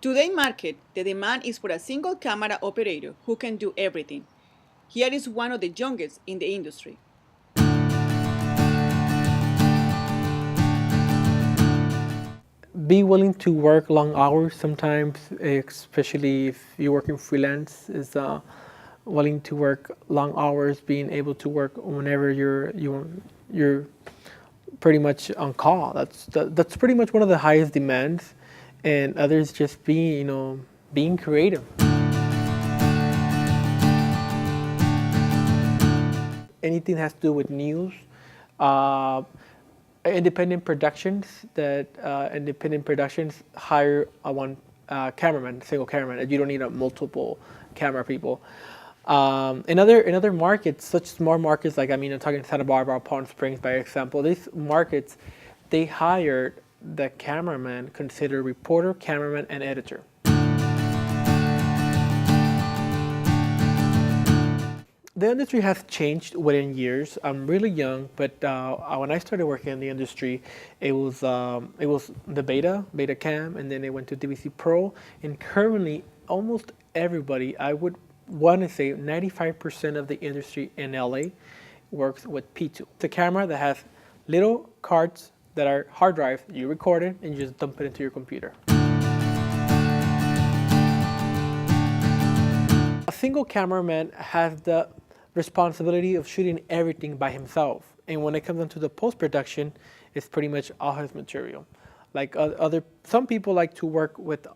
Today market, the demand is for a single camera operator who can do everything. Here is one of the youngest in the industry. Be willing to work long hours sometimes, especially if you're working freelance, is willing to work long hours, being able to work whenever you're pretty much on call. That's pretty much one of the highest demands, and others just being creative. Anything has to do with news. Uh, independent productions hire a one cameraman, single cameraman. You don't need a multiple camera people. In other markets, such small markets like I'm talking Santa Barbara, Palm Springs, by example. These markets, they hire the cameraman, considered reporter, cameraman, and editor. The industry has changed within years. I'm really young, but when I started working in the industry, it was the beta cam, and then it went to DVC Pro, and currently almost everybody, I would want to say 95% of the industry in LA works with P2. It's a camera that has little cards that are hard drives. You record it and you just dump it into your computer. A single cameraman has the responsibility of shooting everything by himself, and when it comes into the post-production, it's pretty much all his material. Like some people like to work with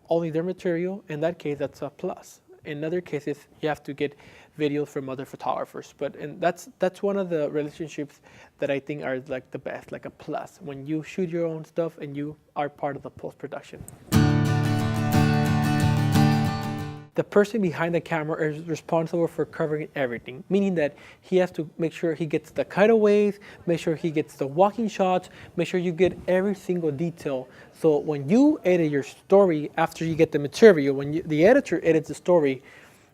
only their material. In that case, that's a plus. In other cases, you have to get videos from other photographers, and that's one of the relationships that I think are like the best, like a plus, when you shoot your own stuff and you are part of the post-production. The person behind the camera is responsible for covering everything, meaning that he has to make sure he gets the cutaways, make sure he gets the walking shots, make sure you get every single detail. So when you edit your story, after you get the material, when the editor edits the story,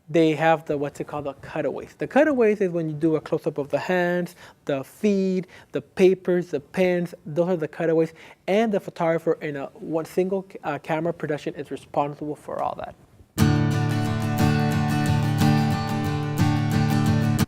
they have what's it called, the cutaways. The cutaways is when you do a close-up of the hands, the feet, the papers, the pens. Those are the cutaways, and the photographer in one single camera production is responsible for all that.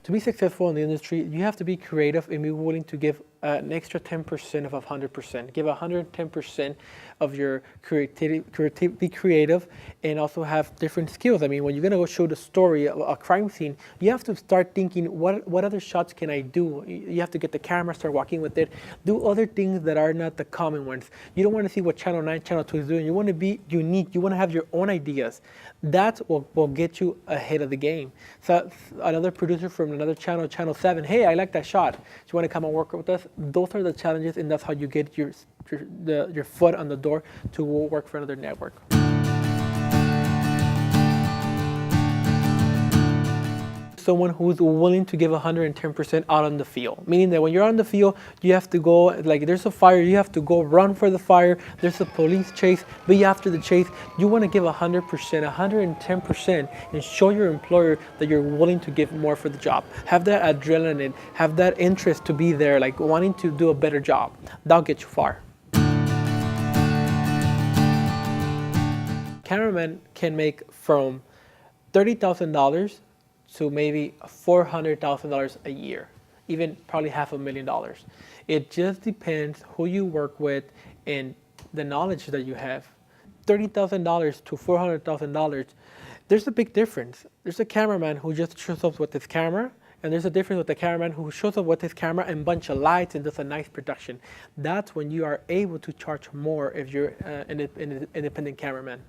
To be successful in the industry, you have to be creative and be willing to give an extra 10% of 100%. Give 110% of your creativity, be creative, and also have different skills. When you're going to go show the story of a crime scene, you have to start thinking, what other shots can I do? You have to get the camera, start walking with it, do other things that are not the common ones. You don't want to see what Channel 9, Channel 2 is doing. You want to be unique. You want to have your own ideas. That will get you ahead of the game. So another producer from another channel, Channel 7, hey, I like that shot. Do you want to come and work with us? Those are the challenges, and that's how you get your foot on the door to work for another network. Someone who's willing to give 110% out on the field, meaning that when you're on the field, you have to go, like there's a fire, you have to go run for the fire, there's a police chase, be after the chase. You want to give 100%, 110%, and show your employer that you're willing to give more for the job. Have that adrenaline, have that interest to be there, like wanting to do a better job. That'll get you far. Cameraman can make from $30,000 to maybe $400,000 a year, even probably $500,000. It just depends who you work with and the knowledge that you have. $30,000 to $400,000, there's a big difference. There's a cameraman who just shows up with his camera, and there's a difference with the cameraman who shows up with his camera and a bunch of lights and does a nice production. That's when you are able to charge more if you're an independent cameraman.